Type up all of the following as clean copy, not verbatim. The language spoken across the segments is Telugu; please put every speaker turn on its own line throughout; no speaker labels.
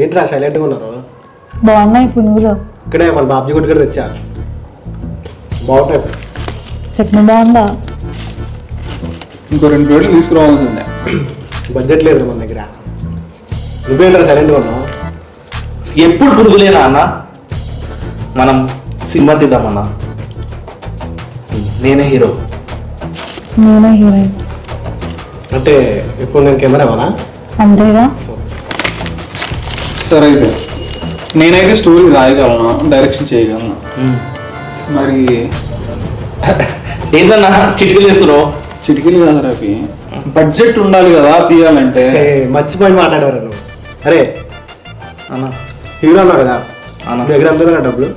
ఏంట్రా సైలెంట్గా ఉన్నారు?
బాగున్నాయి పునుగులు.
ఇక్కడే మన బాబ్జీ గుడి కూడా తెచ్చా, బాగుంటాయి.
చట్నీ బాగుందా?
ఇంకో 2 ప్లేట్లు తీసుకురావాల్సిందే.
బడ్జెట్ లేదు మన దగ్గర. నువ్వేంట్రా సైలెంట్గా ఉన్నావు?
ఎప్పుడు పురుగులేనా అన్న? మనం సినిమా తీద్దామన్నా, నేనే హీరో.
నేనే హీరోయిన్.
అంటే ఇప్పుడు నేను కెమెరా వానా?
అంతేగా.
సరే అయితే నేనైతే స్టోరీ రాయగలను, డైరెక్షన్ చేయగలను. మరి
ఏంటన్నా చిటికలు వేస్తున్నావు?
చిటికీలు కాదు రవి, బడ్జెట్ ఉండాలి కదా తీయాలంటే.
మర్చిపోయి మాట్లాడేవారు నువ్వు. అరే
అన్న
హీరో అన్నావు కదా
అన్న,
నీ దగ్గర అంతా డబ్బులు?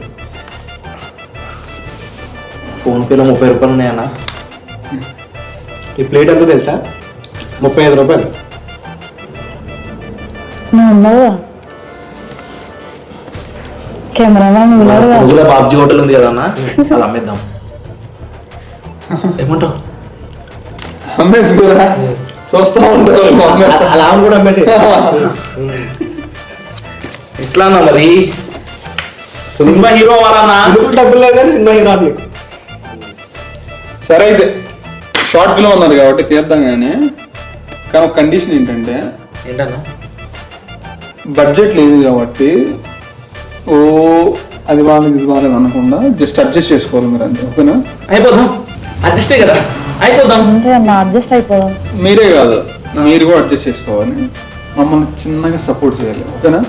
ఫోన్పేలో 30 రూపాయలు ఉన్నాయన్న.
ఈ ప్లేట్ ఎంత తెలుసా? 35 రూపాయలు.
నువ్వు ఉన్నావుగా కెమెరామ్యాన్, ఉన్నాడుగా.
పురుగుల బాబ్జీ హోటల్ ఉంది కదా అన్న, అది అమ్మేద్దాం. ఏమంటావు?
అమ్మేసుకోరా, చూస్తా ఉంటారు.
అలా ఆమె కూడా అమ్మేసి.
ఎట్లా అన్న మరి? సినిమా హీరో వాళ్ళన్నా?
డబ్బులు లేదు కానీ సినిమా హీరో అని.
సరే అయితే షార్ట్ ఫిల్మ్ అన్నారు కాబట్టి తీద్దాం, కానీ ఒక కండిషన్ ఏంటంటే
ఏంటన్నా?
బడ్జెట్ లేదు కాబట్టి ఓ అది బాగాలేదు ఇది బాగాలేదు అనకుండా జస్ట్ అడ్జస్ట్ చేసుకోవాలి మీరు, అంతే. ఓకేనా?
అయిపోదాం, అడ్జస్టే కదా, అయిపోదాం.
అంతే అన్న, అడ్జస్ట్ అయిపోదాం.
మీరే కాదు మీరు కూడా అడ్జస్ట్ చేసుకోవాలి, మమ్మల్ని చిన్నగా సపోర్ట్ చేయాలి. ఓకేనా?